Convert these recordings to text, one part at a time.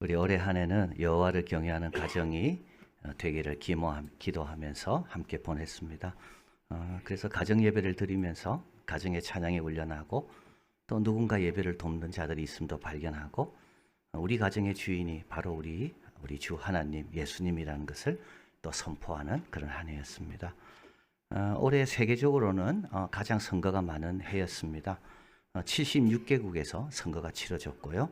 우리 올해 한 해는 여호와를 경외하는 가정이 되기를 기도하면서 함께 보냈습니다. 그래서 가정 예배를 드리면서 가정의 찬양에 훈련하고 또 누군가 예배를 돕는 자들이 있음도 발견하고 우리 가정의 주인이 바로 우리 주 하나님 예수님이라는 것을 또 선포하는 그런 한 해였습니다. 올해 세계적으로는 가장 선거가 많은 해였습니다. 76개국에서 선거가 치러졌고요.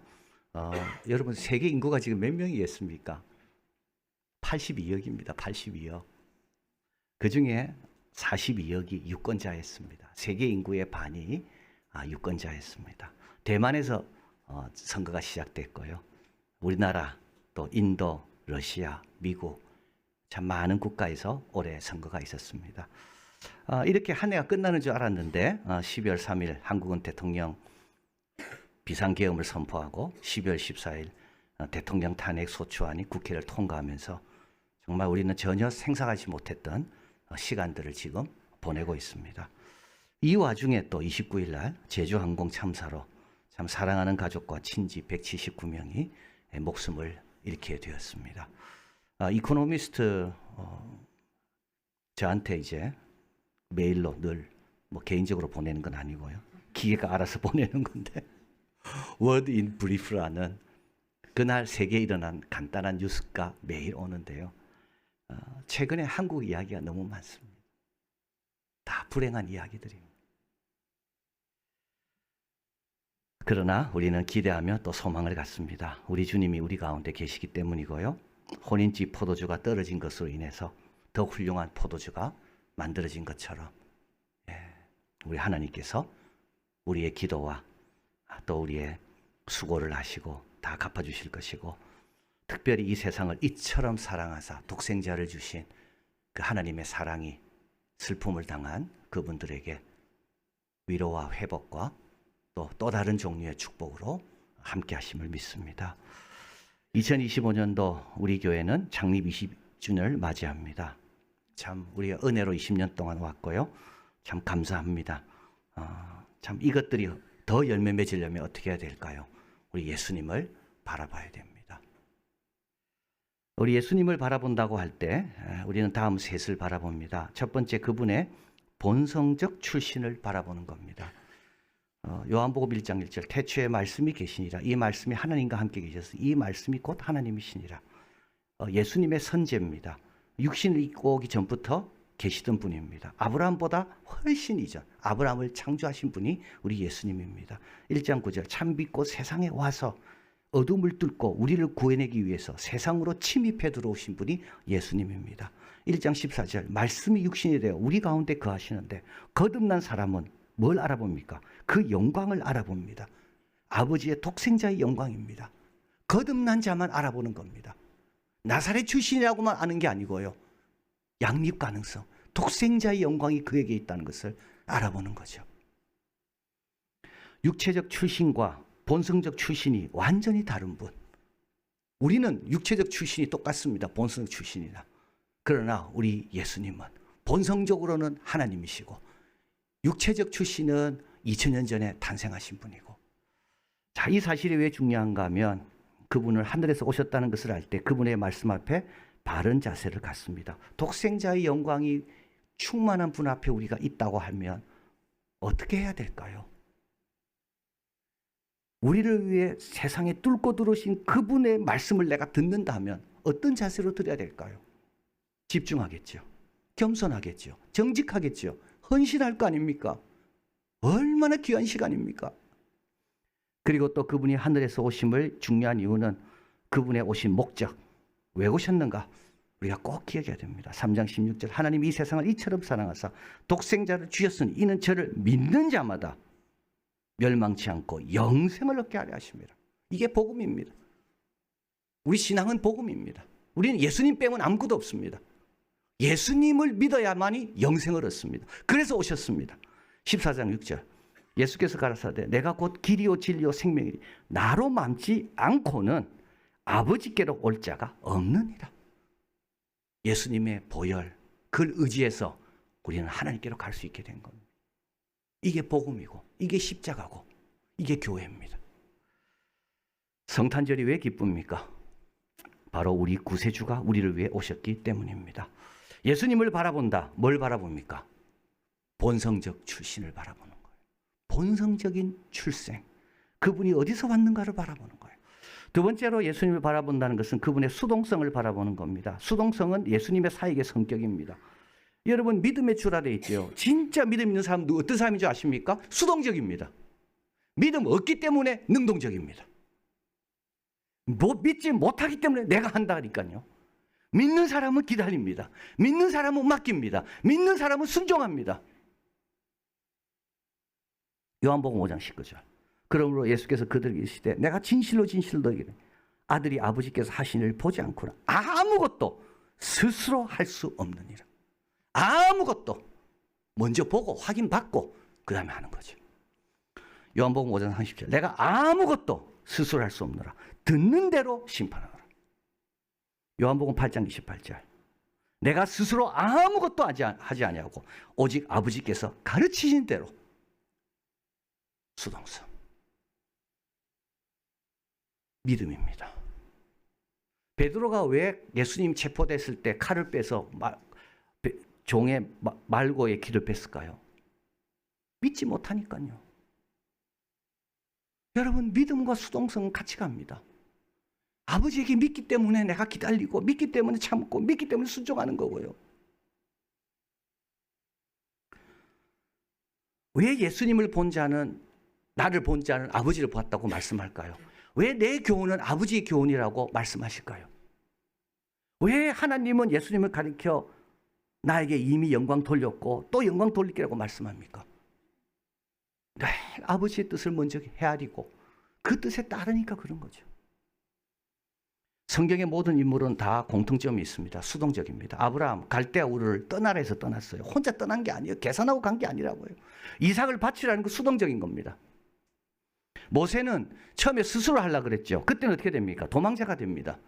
여러분 세계 인구가 지금 몇 명이겠습니까? 82억입니다. 82억. 그 중에 42억이 유권자였습니다. 세계 인구의 반이 유권자였습니다. 대만에서 선거가 시작됐고요. 우리나라, 또 인도, 러시아, 미국 참 많은 국가에서 올해 선거가 있었습니다. 이렇게 한 해가 끝나는 줄 알았는데 12월 3일 한국은 대통령 비상계엄을 선포하고 12월 14일 대통령 탄핵 소추안이 국회를 통과하면서 정말 우리는 전혀 생각하지 못했던 시간들을 지금 보내고 있습니다. 이 와중에 또 29일 날 제주항공 참사로 참 사랑하는 가족과 친지 179명이 목숨을 잃게 되었습니다. 이코노미스트 저한테 이제 메일로 늘 개인적으로 보내는 건 아니고요. 기계가 알아서 보내는 건데 Word in Brief라는 그날 세계에 일어난 간단한 뉴스가 매일 오는데요. 최근에 한국 이야기가 너무 많습니다. 다 불행한 이야기들입니다. 그러나 우리는 기대하며 또 소망을 갖습니다. 우리 주님이 우리 가운데 계시기 때문이고요. 혼인집 포도주가 떨어진 것으로 인해서 더 훌륭한 포도주가 만들어진 것처럼 우리 하나님께서 우리의 기도와 또 우리의 수고를 하시고 다 갚아주실 것이고 특별히 이 세상을 이처럼 사랑하사 독생자를 주신 그 하나님의 사랑이 슬픔을 당한 그분들에게 위로와 회복과 또 다른 종류의 축복으로 함께 하심을 믿습니다. 2025년도 우리 교회는 창립 20주년을 맞이합니다. 참 우리가 은혜로 20년 동안 왔고요. 참 감사합니다. 참 이것들이 더 열매 맺으려면 어떻게 해야 될까요? 우리 예수님을 바라봐야 됩니다. 우리 예수님을 바라본다고 할 때 우리는 다음 셋을 바라봅니다. 첫 번째 그분의 본성적 출신을 바라보는 겁니다. 요한복음 1장 1절 태초에 말씀이 계시니라 이 말씀이 하나님과 함께 계셔서 이 말씀이 곧 하나님이시니라. 예수님의 선제입니다. 육신을 입고 오기 전부터 계시던 분입니다. 아브라함보다 훨씬 이전 아브라함을 창조하신 분이 우리 예수님입니다. 1장 9절 참 믿고 세상에 와서 어둠을 뚫고 우리를 구해내기 위해서 세상으로 침입해 들어오신 분이 예수님입니다. 1장 14절 말씀이 육신이 되어 우리 가운데 거하시는데 거듭난 사람은 뭘 알아봅니까? 그 영광을 알아봅니다. 아버지의 독생자의 영광입니다. 거듭난 자만 알아보는 겁니다. 나사렛 출신이라고만 아는 게 아니고요. 양립 가능성, 독생자의 영광이 그에게 있다는 것을 알아보는 거죠. 육체적 출신과 본성적 출신이 완전히 다른 분. 우리는 육체적 출신이 똑같습니다. 본성적 출신이나. 그러나 우리 예수님은 본성적으로는 하나님이시고 육체적 출신은 2000년 전에 탄생하신 분이고. 자, 이 사실이 왜 중요한가 하면 그분을 하늘에서 오셨다는 것을 알 때 그분의 말씀 앞에 바른 자세를 갖습니다. 독생자의 영광이 충만한 분 앞에 우리가 있다고 하면 어떻게 해야 될까요? 우리를 위해 세상에 뚫고 들어오신 그분의 말씀을 내가 듣는다면 어떤 자세로 들어야 될까요? 집중하겠죠. 겸손하겠죠. 정직하겠죠. 헌신할 거 아닙니까? 얼마나 귀한 시간입니까? 그리고 또 그분이 하늘에서 오심을 중요한 이유는 그분의 오신 목적. 왜 오셨는가? 우리가 꼭 기억해야 됩니다. 3장 16절 하나님이 이 세상을 이처럼 사랑하사 독생자를 주셨으니 이는 저를 믿는 자마다 멸망치 않고 영생을 얻게 하려 하십니다. 이게 복음입니다. 우리 신앙은 복음입니다. 우리는 예수님 빼면 아무것도 없습니다. 예수님을 믿어야만이 영생을 얻습니다. 그래서 오셨습니다. 14장 6절 예수께서 가라사대 내가 곧 길이요 진리요 생명이니 나로 맘지 않고는 아버지께로 올 자가 없느니라. 예수님의 보혈, 그를 의지해서 우리는 하나님께로 갈 수 있게 된 겁니다. 이게 복음이고 이게 십자가고 이게 교회입니다. 성탄절이 왜 기쁩니까? 바로 우리 구세주가 우리를 위해 오셨기 때문입니다. 예수님을 바라본다. 뭘 바라봅니까? 본성적 출신을 바라보는 거예요. 본성적인 출생. 그분이 어디서 왔는가를 바라보는 거예요. 두 번째로 예수님을 바라본다는 것은 그분의 수동성을 바라보는 겁니다. 수동성은 예수님의 사역의 성격입니다. 여러분 믿음의 주라 되어 있죠. 진짜 믿음 있는 사람은 어떤 사람인 줄 아십니까? 수동적입니다. 믿음 없기 때문에 능동적입니다. 믿지 못하기 때문에 내가 한다니까요. 믿는 사람은 기다립니다. 믿는 사람은 맡깁니다. 믿는 사람은 순종합니다. 요한복음 5장 19절. 그러므로 예수께서 그들에게 이르시되 내가 진실로 진실로 너희에게 아들이 아버지께서 하신 일을 보지 않고는 아무것도 스스로 할 수 없느니라. 아무것도 먼저 보고 확인받고 그 다음에 하는 거죠. 요한복음 5장 30절. 내가 아무것도 스스로 할 수 없노라. 듣는 대로 심판하노라. 요한복음 8장 28절. 내가 스스로 아무것도 하지 아니하고 오직 아버지께서 가르치신 대로. 수동성. 믿음입니다. 베드로가 왜 예수님 체포됐을 때 칼을 빼서 종의 말고의 길을 뺐을까요? 믿지 못하니까요. 여러분 믿음과 수동성은 같이 갑니다. 아버지에게 믿기 때문에 내가 기다리고 믿기 때문에 참고 믿기 때문에 순종하는 거고요. 왜 예수님을 본 자는 나를 본 자는 아버지를 보았다고 말씀할까요? 왜 내 교훈은 아버지의 교훈이라고 말씀하실까요? 왜 하나님은 예수님을 가리켜 나에게 이미 영광 돌렸고 또 영광 돌리기라고 말씀합니까? 늘 아버지의 뜻을 먼저 헤아리고 그 뜻에 따르니까 그런 거죠. 성경의 모든 인물은 다 공통점이 있습니다. 수동적입니다. 아브라함 갈대아 우르를 떠나라 해서 떠났어요. 혼자 떠난 게 아니에요. 계산하고 간 게 아니라고요. 이삭을 바치라는 거 수동적인 겁니다. 모세는 처음에 스스로 하려고 그랬죠. 그때는 어떻게 됩니까? 도망자가 됩니다.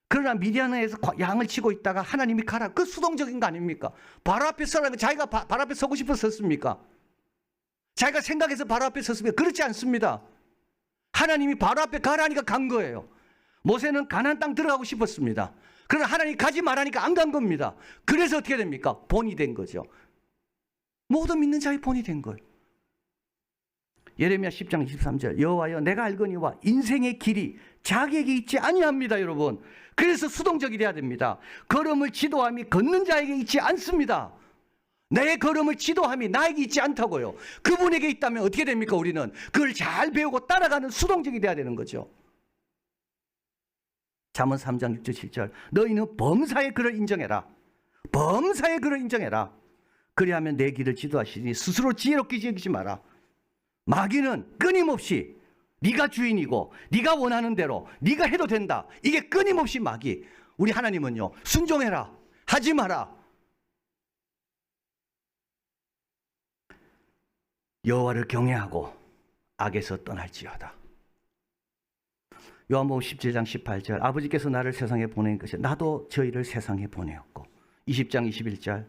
그러나 미디안에서 양을 치고 있다가 하나님이 가라. 그 수동적인 거 아닙니까? 바로 앞에 서라면 자기가 바로 앞에 서고 싶어서 섰습니까? 자기가 생각해서 바로 앞에 섰습니까? 그렇지 않습니다. 하나님이 바로 앞에 가라니까 간 거예요. 모세는 가나안 땅 들어가고 싶었습니다. 그러나 하나님이 가지 말라니까 안 간 겁니다. 그래서 어떻게 됩니까? 본이 된 거죠. 모든 믿는 자의 본이 된 거예요. 예레미야 10장 23절. 여호와여 내가 알거니와 인생의 길이 자기에게 있지 아니합니다. 여러분. 그래서 수동적이 돼야 됩니다. 걸음을 지도함이 걷는 자에게 있지 않습니다. 내 걸음을 지도함이 나에게 있지 않다고요. 그분에게 있다면 어떻게 됩니까? 우리는 그걸 잘 배우고 따라가는 수동적이 돼야 되는 거죠. 잠언 3장 6절 7절. 너희는 범사의 그를 인정해라. 범사의 그를 인정해라. 그리하면 내 길을 지도하시니 스스로 지혜롭게 여기지 마라. 마귀는 끊임없이 네가 주인이고 네가 원하는 대로 네가 해도 된다. 이게 끊임없이 마귀. 우리 하나님은요. 순종해라. 하지 마라. 여호와를 경외하고 악에서 떠날지어다. 요한복음 17장 18절. 아버지께서 나를 세상에 보낸 것이 나도 저희를 세상에 보내었고 20장 21절.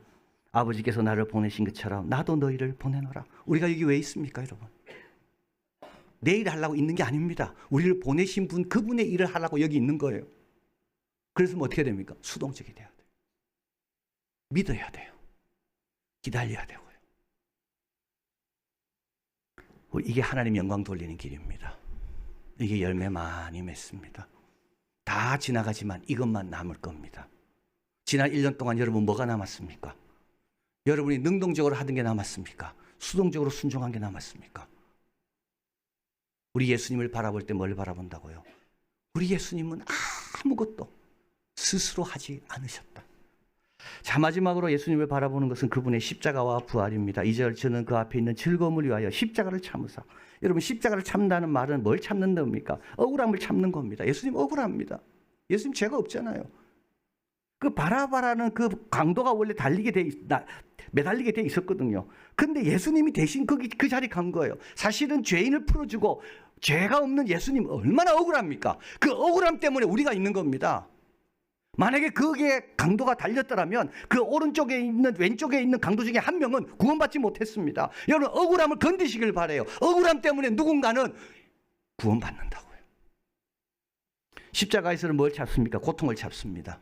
아버지께서 나를 보내신 것처럼 나도 너희를 보내노라. 우리가 여기 왜 있습니까, 여러분? 내 일을 하려고 있는 게 아닙니다. 우리를 보내신 분, 그분의 일을 하려고 여기 있는 거예요. 그래서 뭐 어떻게 됩니까? 수동적이 돼야 돼요. 믿어야 돼요. 기다려야 되고요. 이게 하나님 영광 돌리는 길입니다. 이게 열매 많이 맺습니다. 다 지나가지만 이것만 남을 겁니다. 지난 1년 동안 여러분 뭐가 남았습니까? 여러분이 능동적으로 하던 게 남았습니까? 수동적으로 순종한 게 남았습니까? 우리 예수님을 바라볼 때 뭘 바라본다고요? 우리 예수님은 아무것도 스스로 하지 않으셨다. 자, 마지막으로 예수님을 바라보는 것은 그분의 십자가와 부활입니다. 2절 저는 그 앞에 있는 즐거움을 위하여 십자가를 참으사. 여러분 십자가를 참다는 말은 뭘 참는 겁니까? 억울함을 참는 겁니다. 예수님 억울합니다. 예수님 죄가 없잖아요. 그 바라바라는 그 강도가 원래 매달리게 돼 있었거든요. 근데 예수님이 대신 그 자리에 간 거예요. 사실은 죄인을 풀어주고 죄가 없는 예수님 얼마나 억울합니까? 그 억울함 때문에 우리가 있는 겁니다. 만약에 그게 강도가 달렸더라면 그 오른쪽에 있는 왼쪽에 있는 강도 중에 한 명은 구원받지 못했습니다. 여러분 억울함을 건드시길 바라요. 억울함 때문에 누군가는 구원받는다고요. 십자가에서는 뭘 잡습니까? 고통을 잡습니다.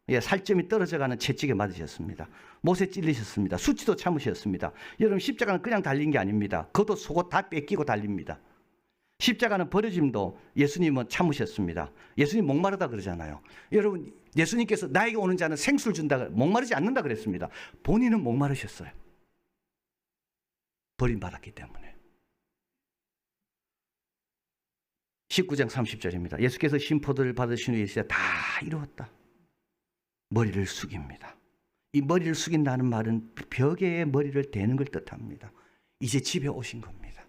예, 살점이 떨어져가는 채찍에 맞으셨습니다. 못에 찔리셨습니다. 수치도 참으셨습니다. 여러분, 십자가는 그냥 달린 게 아닙니다. 겉옷 속옷 다 뺏기고 달립니다. 십자가는 버려짐도 예수님은 참으셨습니다. 예수님 목마르다 그러잖아요. 여러분, 예수님께서 나에게 오는 자는 생수를 준다, 목마르지 않는다 그랬습니다. 본인은 목마르셨어요. 버림받았기 때문에. 19장 30절입니다. 예수께서 심포도를 받으신 후에 이르시되 다 이루었다. 머리를 숙입니다. 이 머리를 숙인다는 말은 벽에 머리를 대는 걸 뜻합니다. 이제 집에 오신 겁니다.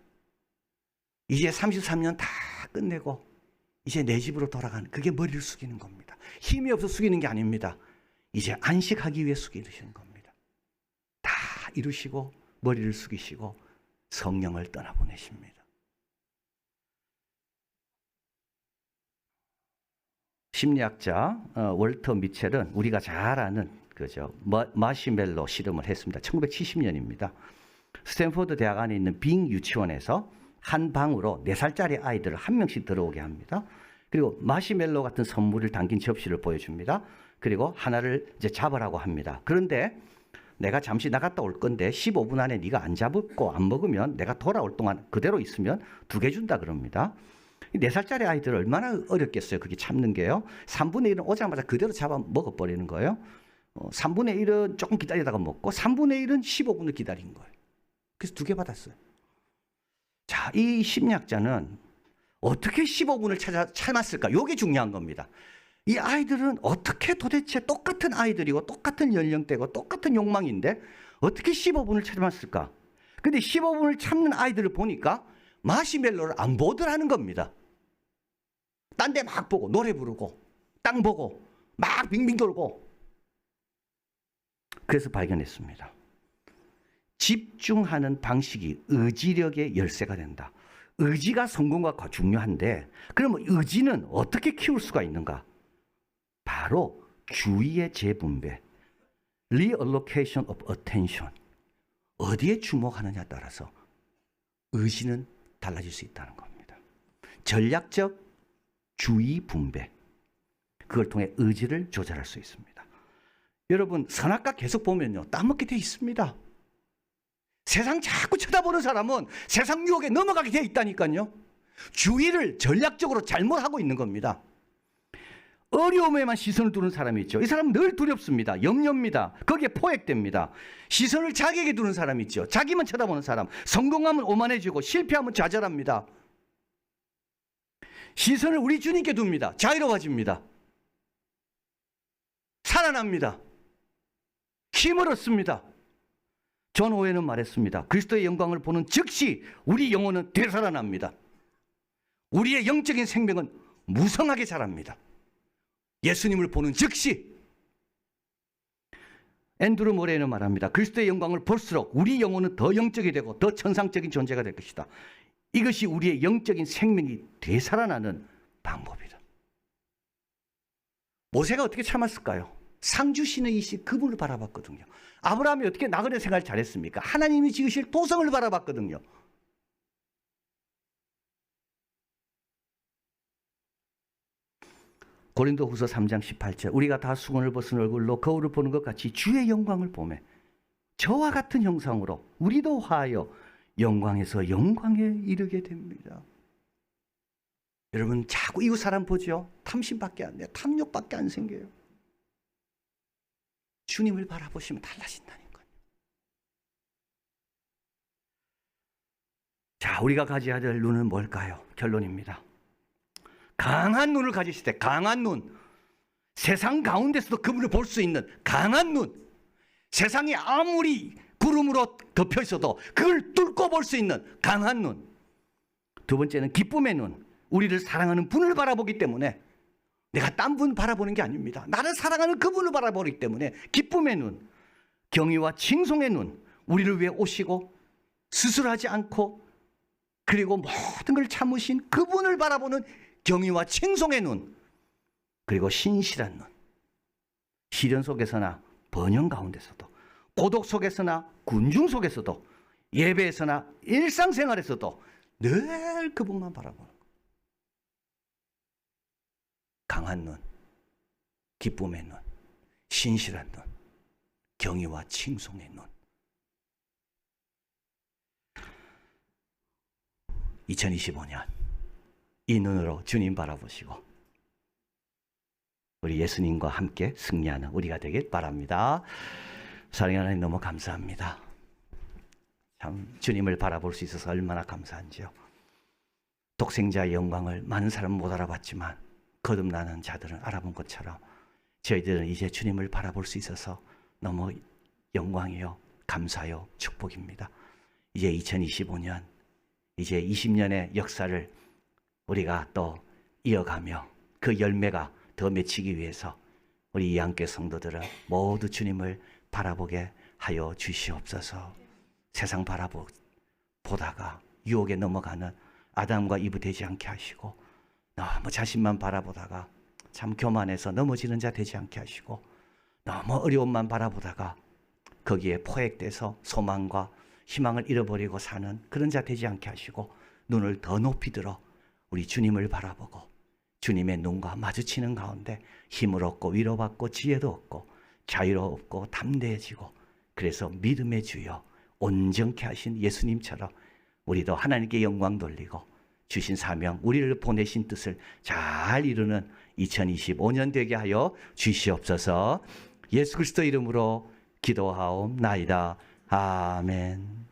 이제 33년 다 끝내고 이제 내 집으로 돌아가는, 그게 머리를 숙이는 겁니다. 힘이 없어 숙이는 게 아닙니다. 이제 안식하기 위해 숙이시는 겁니다. 다 이루시고 머리를 숙이시고 성령을 떠나보내십니다. 심리학자 월터 미첼은 우리가 잘 아는 마시멜로 실험을 했습니다. 1970년입니다. 스탠포드 대학 안에 있는 빙 유치원에서 한 방으로 4살짜리 아이들을 한 명씩 들어오게 합니다. 그리고 마시멜로 같은 선물을 담긴 접시를 보여줍니다. 그리고 하나를 이제 잡으라고 합니다. 그런데 내가 잠시 나갔다 올 건데 15분 안에 네가 안 잡고 안 먹으면 내가 돌아올 동안 그대로 있으면 2개 준다 그럽니다. 4살짜리 아이들 얼마나 어렵겠어요. 그게 참는 게요. 3분의 1은 오자마자 그대로 잡아 먹어버리는 거예요. 3분의 1은 조금 기다리다가 먹고 3분의 1은 15분을 기다린 거예요. 그래서 2개 받았어요. 자, 이 심리학자는 어떻게 15분을 참았을까? 이게 중요한 겁니다. 이 아이들은 어떻게 도대체 똑같은 아이들이고 똑같은 연령대고 똑같은 욕망인데 어떻게 15분을 참았을까? 근데 15분을 참는 아이들을 보니까 마시멜로를 안 보더라는 겁니다. 딴 데 막 보고 노래 부르고 땅 보고 막 빙빙 돌고. 그래서 발견했습니다. 집중하는 방식이 의지력의 열쇠가 된다. 의지가 성공과 중요한데 그러면 의지는 어떻게 키울 수가 있는가? 바로 주의의 재분배, reallocation of attention. 어디에 주목하느냐에 따라서 의지는 달라질 수 있다는 겁니다. 전략적 주의 분배, 그걸 통해 의지를 조절할 수 있습니다. 여러분, 선악과 계속 보면요, 따먹게 돼 있습니다. 세상 자꾸 쳐다보는 사람은 세상 유혹에 넘어가게 돼 있다니까요. 주의를 전략적으로 잘못하고 있는 겁니다. 어려움에만 시선을 두는 사람이 있죠. 이 사람은 늘 두렵습니다. 염려입니다. 거기에 포획됩니다. 시선을 자기에게 두는 사람이 있죠. 자기만 쳐다보는 사람. 성공하면 오만해지고 실패하면 좌절합니다. 시선을 우리 주님께 둡니다. 자유로워집니다. 살아납니다. 힘을 얻습니다. 존 오웬은 말했습니다. 그리스도의 영광을 보는 즉시 우리 영혼은 되살아납니다. 우리의 영적인 생명은 무성하게 자랍니다. 예수님을 보는 즉시. 앤드루 모레이는 말합니다. 그리스도의 영광을 볼수록 우리 영혼은 더 영적이 되고 더 천상적인 존재가 될 것이다. 이것이 우리의 영적인 생명이 되살아나는 방법이다. 모세가 어떻게 참았을까요? 상주신의 이시 그분을 바라봤거든요. 아브라함이 어떻게 나그네 생활 잘했습니까? 하나님이 지으실 도성을 바라봤거든요. 고린도후서 3장 18절 우리가 다 수건을 벗은 얼굴로 거울을 보는 것 같이 주의 영광을 보매 저와 같은 형상으로 우리도 화하여 영광에서 영광에 이르게 됩니다. 여러분, 자꾸 이웃 사람 보죠? 탐심밖에 안 돼요. 탐욕밖에 안 생겨요. 주님을 바라보시면 달라진다니까요. 자, 우리가 가져야 될 눈은 뭘까요? 결론입니다. 강한 눈을 가지실 때, 강한 눈, 세상 가운데서도 그분을 볼 수 있는 강한 눈, 세상이 아무리 구름으로 덮여 있어도 그걸 뚫고 볼 수 있는 강한 눈. 두 번째는 기쁨의 눈, 우리를 사랑하는 분을 바라보기 때문에 내가 딴 분 바라보는 게 아닙니다. 나를 사랑하는 그분을 바라보기 때문에 기쁨의 눈, 경의와 칭송의 눈, 우리를 위해 오시고 스스로하지 않고 그리고 모든 걸 참으신 그분을 바라보는 경의와 칭송의 눈, 그리고 신실한 눈. 시련 속에서나 번영 가운데서도, 고독 속에서나 군중 속에서도, 예배에서나 일상생활에서도 늘 그분만 바라보는 거예요. 강한 눈, 기쁨의 눈, 신실한 눈, 경의와 칭송의 눈. 2025년 이 눈으로 주님 바라보시고 우리 예수님과 함께 승리하는 우리가 되길 바랍니다. 사랑하는 하나님, 너무 감사합니다. 참 주님을 바라볼 수 있어서 얼마나 감사한지요. 독생자의 영광을 많은 사람은 못 알아봤지만 거듭나는 자들은 알아본 것처럼 저희들은 이제 주님을 바라볼 수 있어서 너무 영광이요, 감사요, 축복입니다. 이제 2025년, 이제 20년의 역사를 우리가 또 이어가며 그 열매가 더 맺히기 위해서 우리 이한교회 성도들은 모두 주님을 바라보게 하여 주시옵소서. 세상 바라보다가 유혹에 넘어가는 아담과 이브 되지 않게 하시고, 너무 자신만 바라보다가 참 교만해서 넘어지는 자 되지 않게 하시고, 너무 어려움만 바라보다가 거기에 포획돼서 소망과 희망을 잃어버리고 사는 그런 자 되지 않게 하시고, 눈을 더 높이 들어 우리 주님을 바라보고 주님의 눈과 마주치는 가운데 힘을 얻고 위로받고 지혜도 얻고 자유롭고 담대해지고, 그래서 믿음의 주여 온전케 하신 예수님처럼 우리도 하나님께 영광 돌리고 주신 사명, 우리를 보내신 뜻을 잘 이루는 2025년 되게 하여 주시옵소서. 예수 그리스도 이름으로 기도하옵나이다. 아멘.